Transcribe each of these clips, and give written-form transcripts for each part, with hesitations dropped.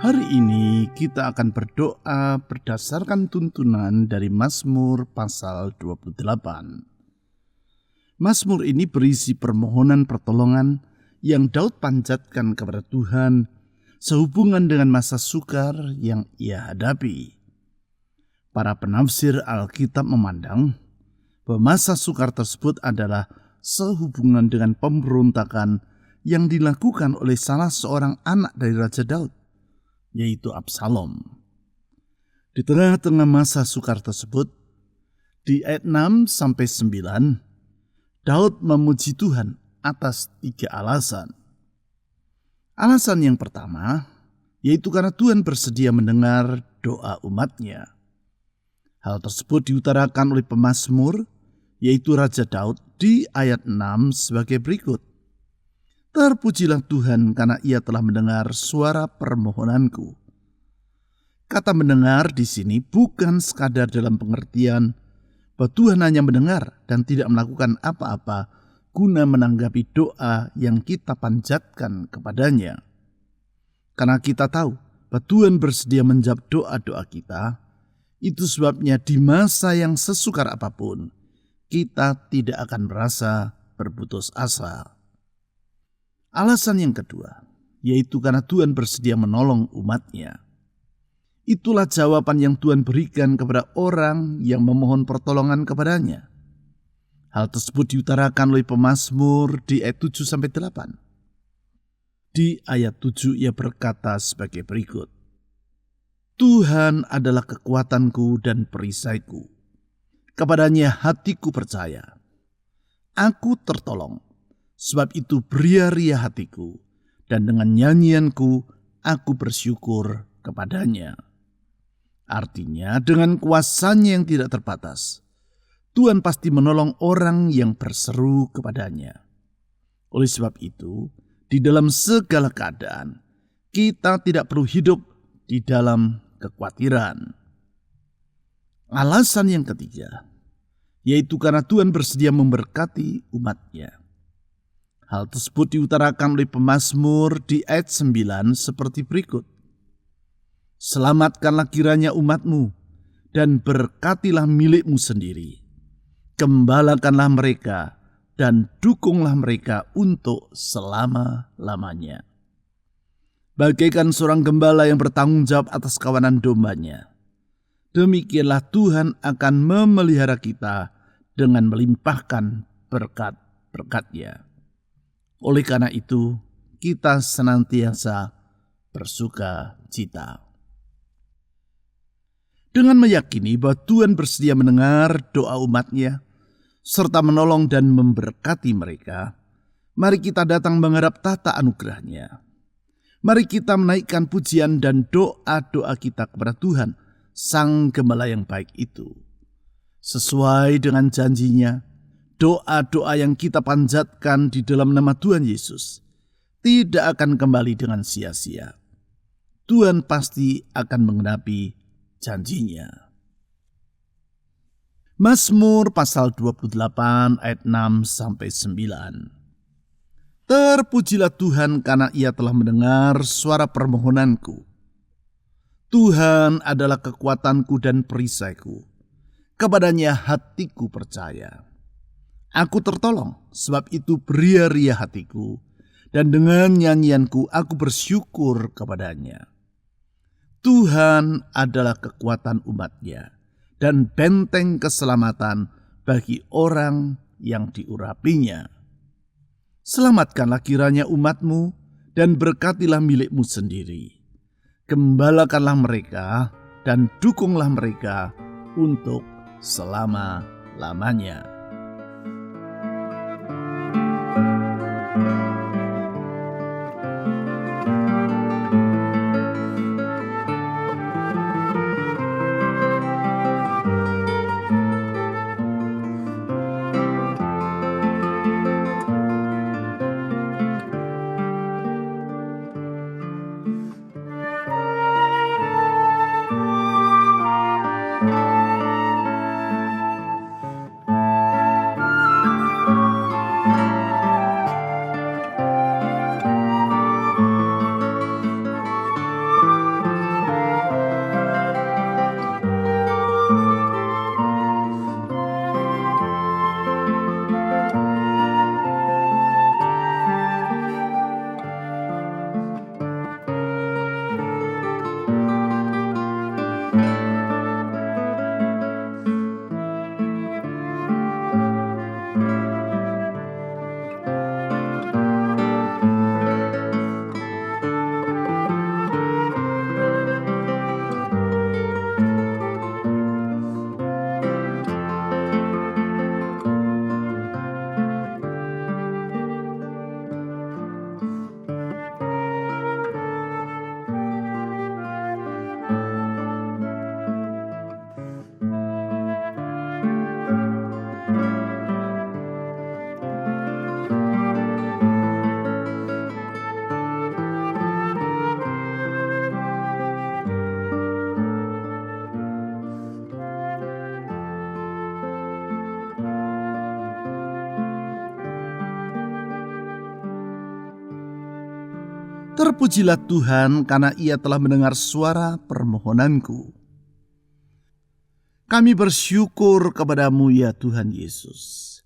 Hari ini kita akan berdoa berdasarkan tuntunan dari Mazmur pasal 28. Mazmur ini berisi permohonan pertolongan yang Daud panjatkan kepada Tuhan sehubungan dengan masa sukar yang ia hadapi. Para penafsir Alkitab memandang bahwa masa sukar tersebut adalah sehubungan dengan pemberontakan yang dilakukan oleh salah seorang anak dari Raja Daud, yaitu Absalom. Di tengah-tengah masa sukar tersebut, di ayat 6-9, Daud memuji Tuhan atas 3 alasan. Alasan yang pertama, yaitu karena Tuhan bersedia mendengar doa umatnya. Hal tersebut diutarakan oleh pemazmur, yaitu Raja Daud di ayat 6 sebagai berikut. Terpujilah Tuhan karena ia telah mendengar suara permohonanku. Kata mendengar di sini bukan sekadar dalam pengertian bahwa Tuhan hanya mendengar dan tidak melakukan apa-apa guna menanggapi doa yang kita panjatkan kepadanya. Karena kita tahu bahwa Tuhan bersedia menjawab doa-doa kita, itu sebabnya di masa yang sesukar apapun, kita tidak akan merasa berputus asa. Alasan yang kedua, yaitu karena Tuhan bersedia menolong umatnya. Itulah jawaban yang Tuhan berikan kepada orang yang memohon pertolongan kepadanya. Hal tersebut diutarakan oleh pemazmur di ayat 7-8. Di ayat 7 ia berkata sebagai berikut. Tuhan adalah kekuatanku dan perisaiku. Kepadanya hatiku percaya. Aku tertolong. Sebab itu beria-ria hatiku, dan dengan nyanyianku aku bersyukur kepadanya. Artinya dengan kuasanya yang tidak terbatas, Tuhan pasti menolong orang yang berseru kepadanya. Oleh sebab itu, di dalam segala keadaan, kita tidak perlu hidup di dalam kekhawatiran. Alasan yang ketiga, yaitu karena Tuhan bersedia memberkati umatnya. Hal tersebut diutarakan oleh pemazmur di ayat 9 seperti berikut. Selamatkanlah kiranya umatmu dan berkatilah milikmu sendiri. Gembalakanlah mereka dan dukunglah mereka untuk selama-lamanya. Bagaikan seorang gembala yang bertanggung jawab atas kawanan dombanya, demikianlah Tuhan akan memelihara kita dengan melimpahkan berkat-berkat-Nya. Oleh karena itu, kita senantiasa bersuka cita. Dengan meyakini bahwa Tuhan bersedia mendengar doa umatnya, serta menolong dan memberkati mereka, mari kita datang menghadap tahta anugerah-Nya. Mari kita menaikkan pujian dan doa-doa kita kepada Tuhan, Sang Gembala yang baik itu. Sesuai dengan janji-Nya, doa-doa yang kita panjatkan di dalam nama Tuhan Yesus tidak akan kembali dengan sia-sia. Tuhan pasti akan menggenapi janji-Nya. Mazmur pasal 28 ayat 6-9. Terpujilah Tuhan karena ia telah mendengar suara permohonanku. Tuhan adalah kekuatanku dan perisaiku. Kepadanya hatiku percaya. Aku tertolong, sebab itu beria-ria hatiku, dan dengan nyanyianku aku bersyukur kepadanya. Tuhan adalah kekuatan umatnya, dan benteng keselamatan bagi orang yang diurapinya. Selamatkanlah kiranya umatmu, dan berkatilah milikmu sendiri. Gembalakanlah mereka, dan dukunglah mereka untuk selama-lamanya. Terpujilah Tuhan karena Ia telah mendengar suara permohonanku. Kami bersyukur kepadamu ya Tuhan Yesus,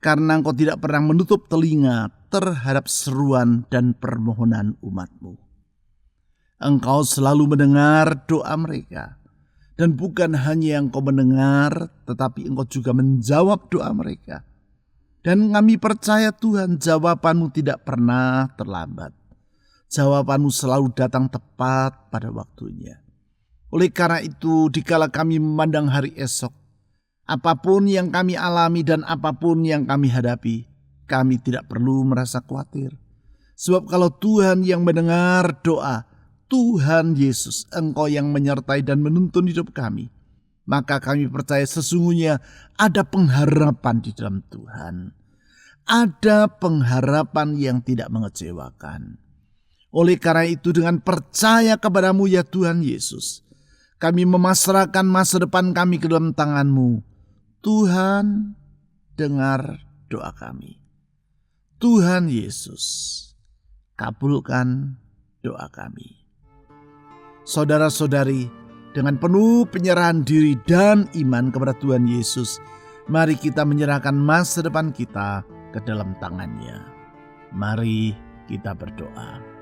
karena Engkau tidak pernah menutup telinga terhadap seruan dan permohonan umat-Mu. Engkau selalu mendengar doa mereka, dan bukan hanya Engkau mendengar, tetapi Engkau juga menjawab doa mereka. Dan kami percaya Tuhan, jawaban-Mu tidak pernah terlambat. Jawaban-Mu selalu datang tepat pada waktunya. Oleh karena itu, dikala kami memandang hari esok, apapun yang kami alami dan apapun yang kami hadapi, kami tidak perlu merasa khawatir. Sebab kalau Tuhan yang mendengar doa, Tuhan Yesus, Engkau yang menyertai dan menuntun hidup kami, maka kami percaya sesungguhnya ada pengharapan di dalam Tuhan. Ada pengharapan yang tidak mengecewakan. Oleh karena itu, dengan percaya kepadamu ya Tuhan Yesus, kami memasrahkan masa depan kami ke dalam tangan-Mu. Tuhan, dengar doa kami. Tuhan Yesus, kabulkan doa kami. Saudara-saudari, dengan penuh penyerahan diri dan iman kepada Tuhan Yesus, mari kita menyerahkan masa depan kita ke dalam tangan-Nya. Mari kita berdoa.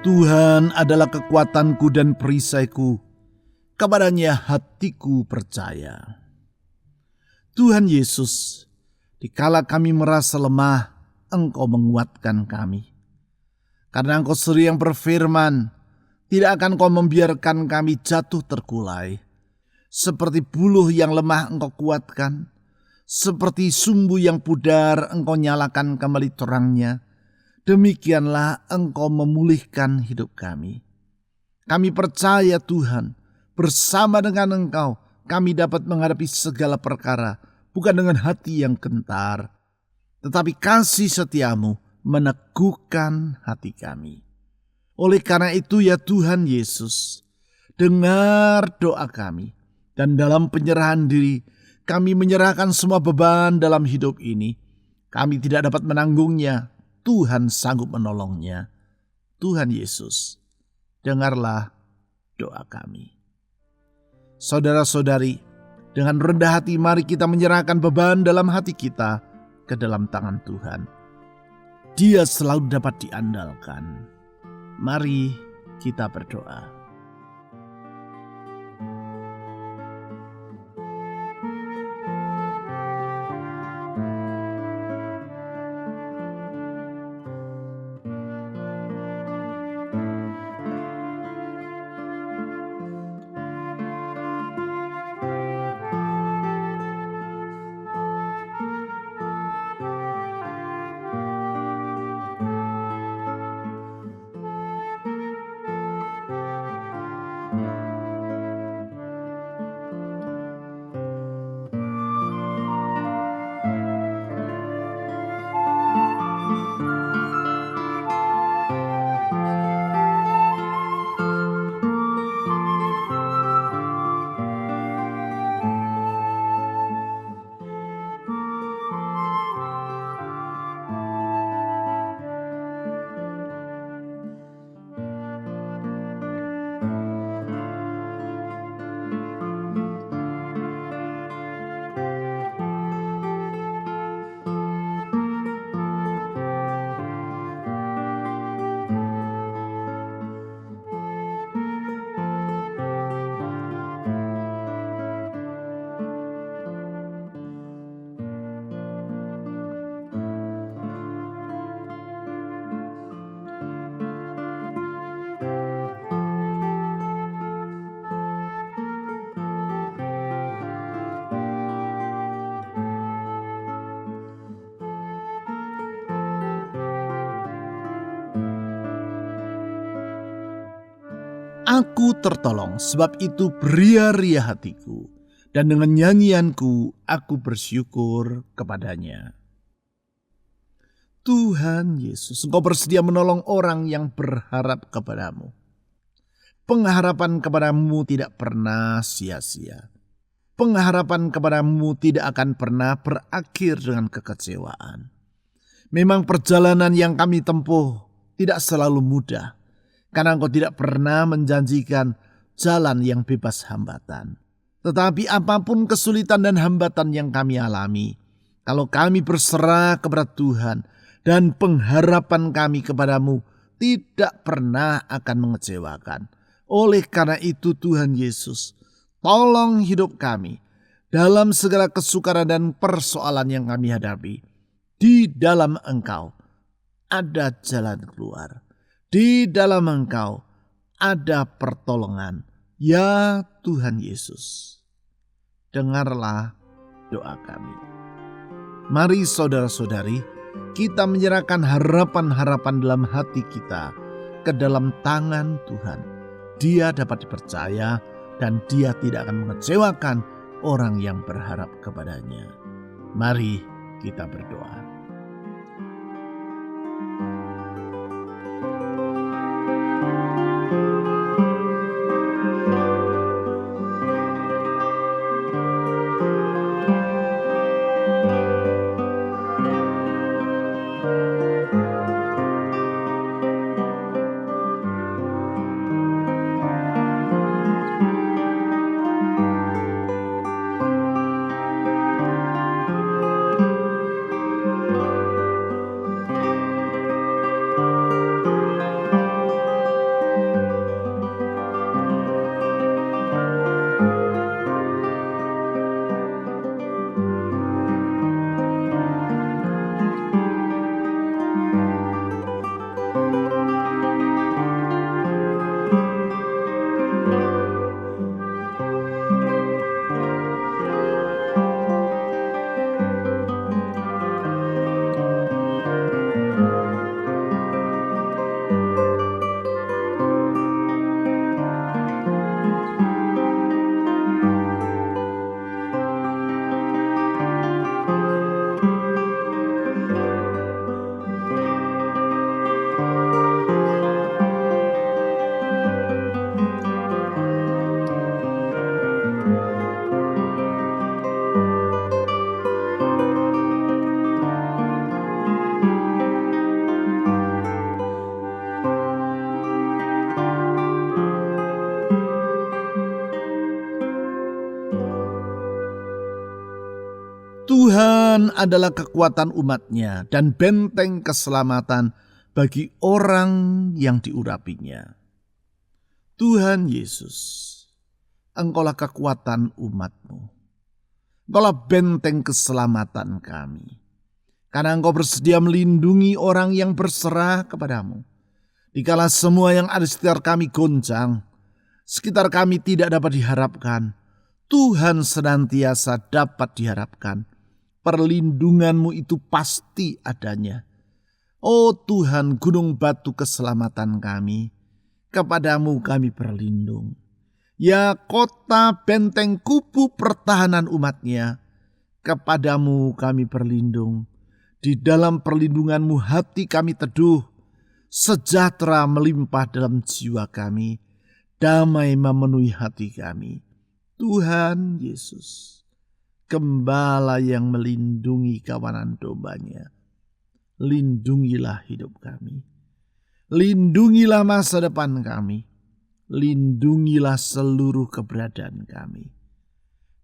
Tuhan adalah kekuatanku dan perisaiku, kepadanya hatiku percaya. Tuhan Yesus, dikala kami merasa lemah, Engkau menguatkan kami. Karena Engkau sering berfirman, tidak akan Kau membiarkan kami jatuh terkulai. Seperti buluh yang lemah Engkau kuatkan, seperti sumbu yang pudar Engkau nyalakan kembali terangnya. Demikianlah Engkau memulihkan hidup kami. Kami percaya Tuhan, bersama dengan Engkau kami dapat menghadapi segala perkara, bukan dengan hati yang gentar, tetapi kasih setiamu meneguhkan hati kami. Oleh karena itu ya Tuhan Yesus, dengar doa kami, dan dalam penyerahan diri kami menyerahkan semua beban dalam hidup ini. Kami tidak dapat menanggungnya, Tuhan sanggup menolongnya. Tuhan Yesus, dengarlah doa kami. Saudara-saudari, dengan rendah hati mari kita menyerahkan beban dalam hati kita ke dalam tangan Tuhan. Dia selalu dapat diandalkan. Mari kita berdoa. Aku tertolong, sebab itu beria-ria hatiku, dan dengan nyanyianku aku bersyukur kepadanya. Tuhan Yesus, Engkau bersedia menolong orang yang berharap kepadamu. Pengharapan kepadamu tidak pernah sia-sia. Pengharapan kepadamu tidak akan pernah berakhir dengan kekecewaan. Memang perjalanan yang kami tempuh tidak selalu mudah, karena Engkau tidak pernah menjanjikan jalan yang bebas hambatan. Tetapi apapun kesulitan dan hambatan yang kami alami, kalau kami berserah kepada Tuhan dan pengharapan kami kepadamu tidak pernah akan mengecewakan. Oleh karena itu Tuhan Yesus, tolong hidup kami dalam segala kesukaran dan persoalan yang kami hadapi. Di dalam Engkau ada jalan keluar. Di dalam Engkau ada pertolongan. Ya Tuhan Yesus, dengarlah doa kami. Mari saudara-saudari, kita menyerahkan harapan-harapan dalam hati kita ke dalam tangan Tuhan. Dia dapat dipercaya dan Dia tidak akan mengecewakan orang yang berharap kepadanya. Mari kita berdoa. Tuhan adalah kekuatan umat-Nya dan benteng keselamatan bagi orang yang diurapinya. Tuhan Yesus, Engkaulah kekuatan umat-Mu. Engkaulah benteng keselamatan kami. Karena Engkau bersedia melindungi orang yang berserah kepadamu. Dikala semua yang ada di sekitar kami goncang, sekitar kami tidak dapat diharapkan, Tuhan senantiasa dapat diharapkan. Perlindungan-Mu itu pasti adanya. Oh Tuhan, gunung batu keselamatan kami, kepadamu kami berlindung. Ya kota benteng kubu pertahanan umat-Nya, kepadamu kami berlindung. Di dalam perlindungan-Mu hati kami teduh, sejahtera melimpah dalam jiwa kami, damai memenuhi hati kami. Tuhan Yesus, Gembala yang melindungi kawanan domba-Nya, lindungilah hidup kami. Lindungilah masa depan kami. Lindungilah seluruh keberadaan kami.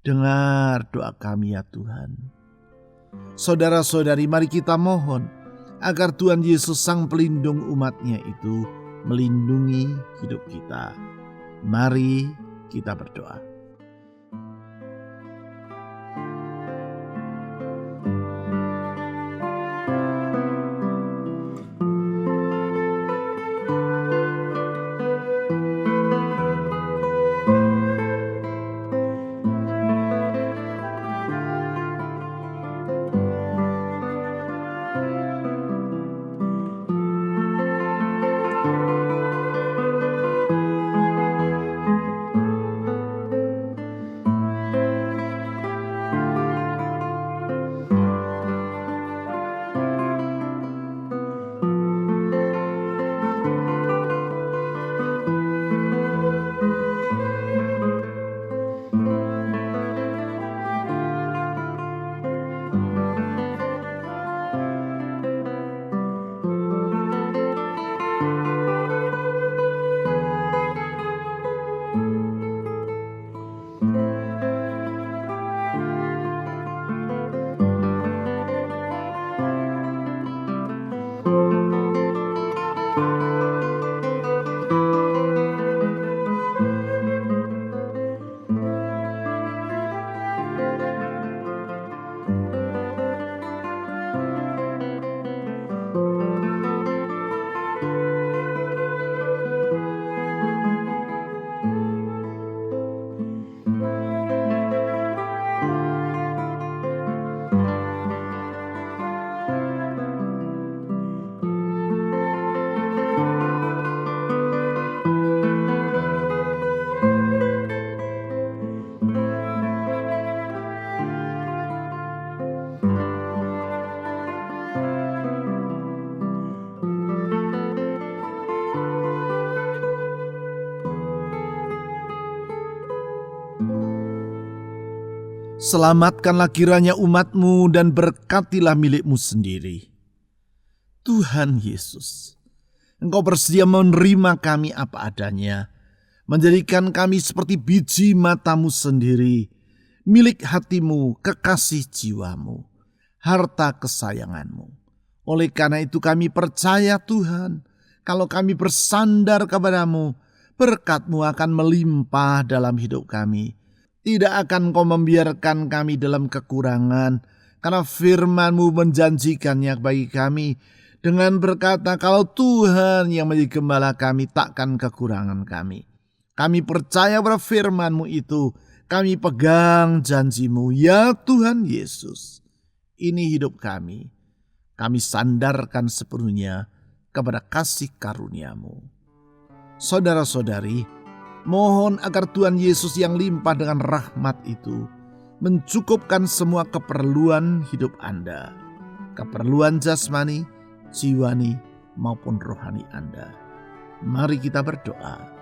Dengar doa kami ya Tuhan. Saudara-saudari, mari kita mohon agar Tuhan Yesus Sang Pelindung umat-Nya itu melindungi hidup kita. Mari kita berdoa. Selamatkanlah kiranya umat-Mu dan berkatilah milik-Mu sendiri. Tuhan Yesus, Engkau bersedia menerima kami apa adanya, menjadikan kami seperti biji mata-Mu sendiri, milik hati-Mu, kekasih jiwa-Mu, harta kesayangan-Mu. Oleh karena itu kami percaya Tuhan, kalau kami bersandar kepada-Mu, berkat-Mu akan melimpah dalam hidup kami. Tidak akan Kau membiarkan kami dalam kekurangan, karena firman-Mu menjanjikannya bagi kami dengan berkata, kalau Tuhan yang menjadi gembala kami, takkan kekurangan kami. Kami percaya pada firman-Mu itu, kami pegang janji-Mu, ya Tuhan Yesus. Ini hidup kami. Kami sandarkan sepenuhnya kepada kasih karunia-Mu. Saudara-saudari, mohon agar Tuhan Yesus yang limpah dengan rahmat itu mencukupkan semua keperluan hidup Anda, keperluan jasmani, jiwani, maupun rohani Anda. Mari kita berdoa.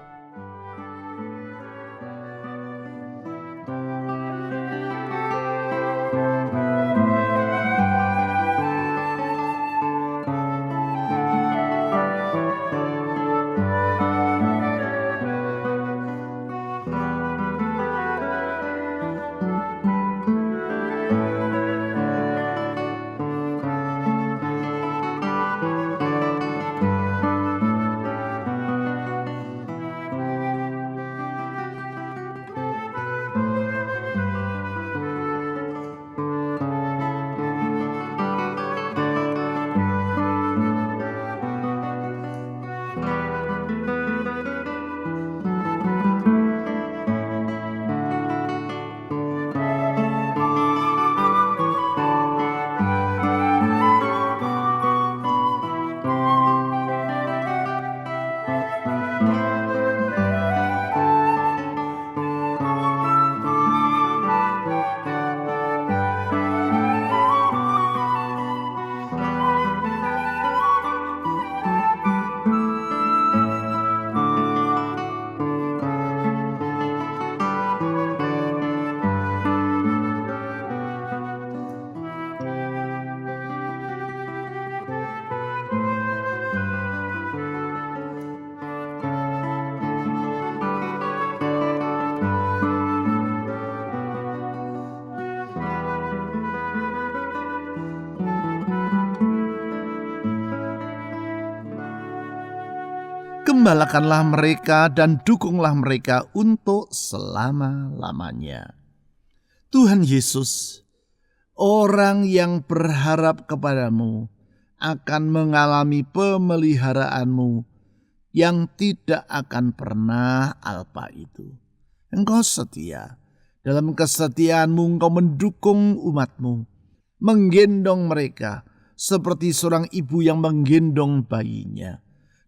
Gembalakanlah mereka dan dukunglah mereka untuk selama-lamanya. Tuhan Yesus, orang yang berharap kepada-Mu akan mengalami pemeliharaanmu yang tidak akan pernah alpa itu. Engkau setia. Dalam kesetiaan-Mu Engkau mendukung umat-Mu, menggendong mereka seperti seorang ibu yang menggendong bayinya.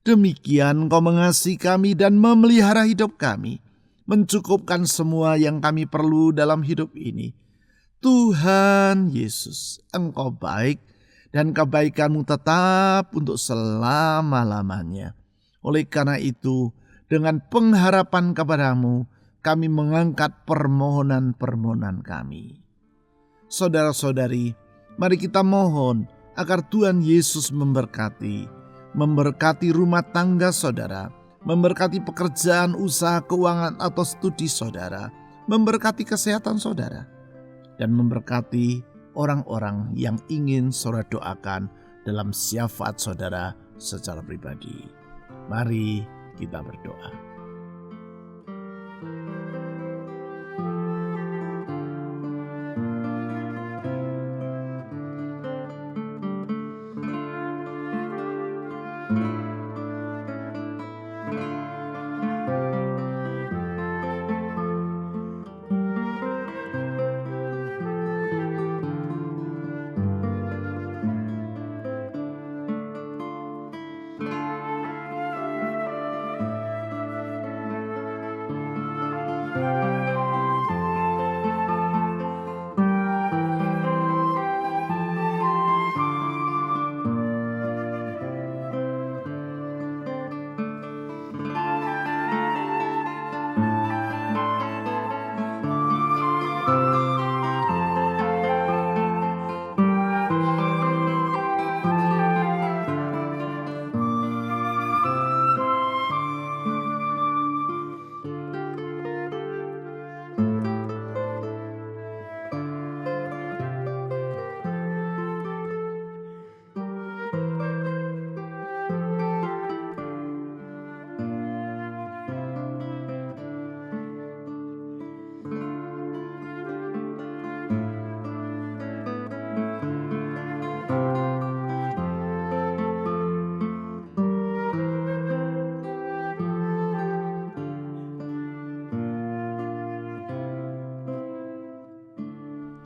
Demikian Engkau mengasihi kami dan memelihara hidup kami, mencukupkan semua yang kami perlu dalam hidup ini. Tuhan Yesus, Engkau baik dan kebaikan-Mu tetap untuk selama-lamanya. Oleh karena itu, dengan pengharapan kepada-Mu, kami mengangkat permohonan-permohonan kami. Saudara-saudari, mari kita mohon agar Tuhan Yesus memberkati rumah tangga saudara, memberkati pekerjaan, usaha, keuangan, atau studi saudara, memberkati kesehatan saudara, dan memberkati orang-orang yang ingin saudara doakan dalam syafaat saudara secara pribadi. Mari kita berdoa.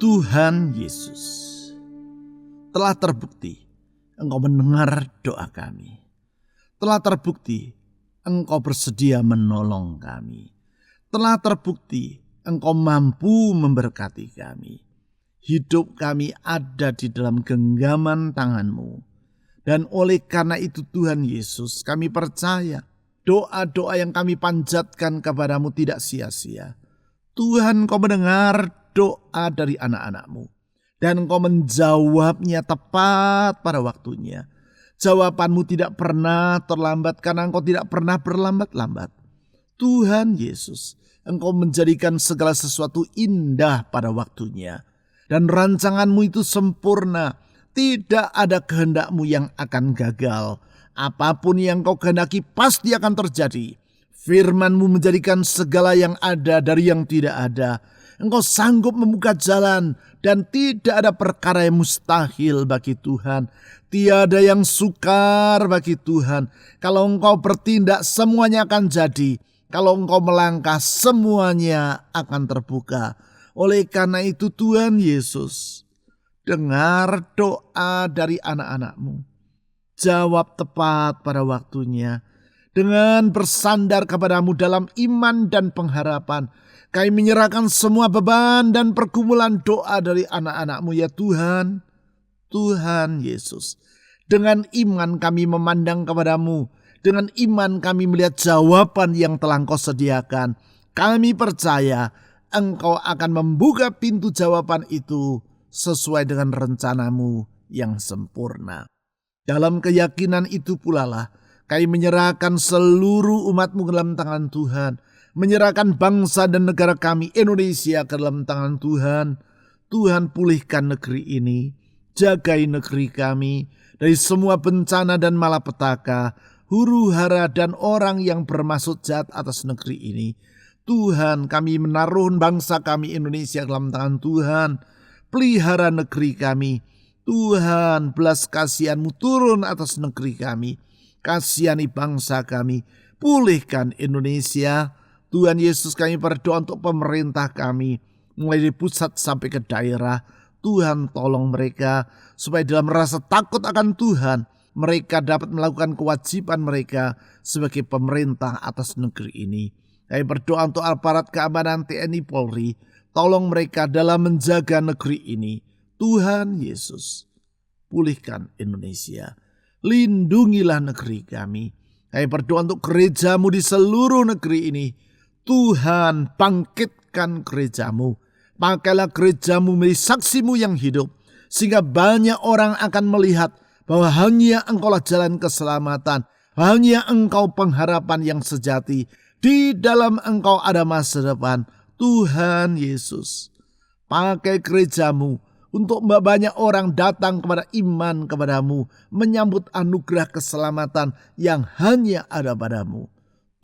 Tuhan Yesus, telah terbukti Engkau mendengar doa kami. Telah terbukti Engkau bersedia menolong kami. Telah terbukti Engkau mampu memberkati kami. Hidup kami ada di dalam genggaman tangan-Mu. Dan oleh karena itu Tuhan Yesus, kami percaya doa-doa yang kami panjatkan kepadamu tidak sia-sia. Tuhan, Engkau mendengar doa dari anak-anak-Mu. Dan Engkau menjawabnya tepat pada waktunya. Jawaban-Mu tidak pernah terlambat karena Engkau tidak pernah berlambat-lambat. Tuhan Yesus, Engkau menjadikan segala sesuatu indah pada waktunya. Dan rancangan-Mu itu sempurna. Tidak ada kehendak-Mu yang akan gagal. Apapun yang Kau kehendaki pasti akan terjadi. Firman-Mu menjadikan segala yang ada dari yang tidak ada. Engkau sanggup membuka jalan dan tidak ada perkara yang mustahil bagi Tuhan. Tiada yang sukar bagi Tuhan. Kalau Engkau bertindak semuanya akan jadi. Kalau Engkau melangkah semuanya akan terbuka. Oleh karena itu Tuhan Yesus, dengar doa dari anak-anak-Mu. Jawab tepat pada waktunya. Dengan bersandar kepadamu dalam iman dan pengharapan, kami menyerahkan semua beban dan pergumulan doa dari anak-anak-Mu ya Tuhan. Tuhan Yesus, dengan iman kami memandang kepadamu. Dengan iman kami melihat jawaban yang telah Engkau sediakan. Kami percaya Engkau akan membuka pintu jawaban itu sesuai dengan rencana-Mu yang sempurna. Dalam keyakinan itu pula lah kami menyerahkan seluruh umat-Mu ke dalam tangan Tuhan. Menyerahkan bangsa dan negara kami Indonesia ke dalam tangan Tuhan. Tuhan, pulihkan negeri ini. Jagai negeri kami dari semua bencana dan malapetaka, huru hara dan orang yang bermaksud jahat atas negeri ini. Tuhan, kami menaruh bangsa kami Indonesia ke dalam tangan Tuhan. Pelihara negeri kami. Tuhan, belas kasihan-Mu turun atas negeri kami. Kasihani bangsa kami. Pulihkan Indonesia. Tuhan Yesus, kami berdoa untuk pemerintah kami. Mulai dari pusat sampai ke daerah. Tuhan, tolong mereka supaya dalam rasa takut akan Tuhan, mereka dapat melakukan kewajiban mereka sebagai pemerintah atas negeri ini. Kami berdoa untuk aparat keamanan TNI Polri. Tolong mereka dalam menjaga negeri ini. Tuhan Yesus, pulihkan Indonesia. Lindungilah negeri kami. Kami berdoa untuk gereja-Mu di seluruh negeri ini. Tuhan, bangkitkan gereja-Mu. Pakailah gereja-Mu menjadi saksi-Mu yang hidup. Sehingga banyak orang akan melihat bahwa hanya Engkaulah jalan keselamatan. Hanya Engkau pengharapan yang sejati. Di dalam Engkau ada masa depan. Tuhan Yesus, pakai gereja-Mu untuk banyak orang datang kepada iman kepadamu, menyambut anugerah keselamatan yang hanya ada padamu.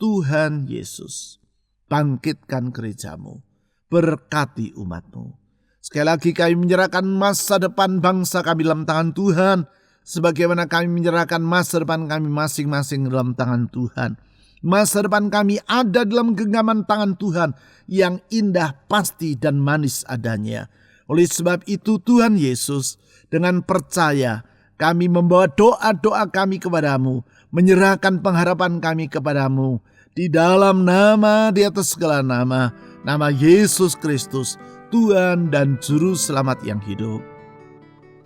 Tuhan Yesus, bangkitkan gereja-Mu, berkati umat-Mu. Sekali lagi kami menyerahkan masa depan bangsa kami dalam tangan Tuhan, sebagaimana kami menyerahkan masa depan kami masing-masing dalam tangan Tuhan. Masa depan kami ada dalam genggaman tangan Tuhan yang indah, pasti dan manis adanya. Oleh sebab itu Tuhan Yesus, dengan percaya kami membawa doa-doa kami kepadamu, menyerahkan pengharapan kami kepadamu, di dalam nama di atas segala nama, nama Yesus Kristus, Tuhan dan Juru Selamat yang hidup.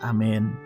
Amin.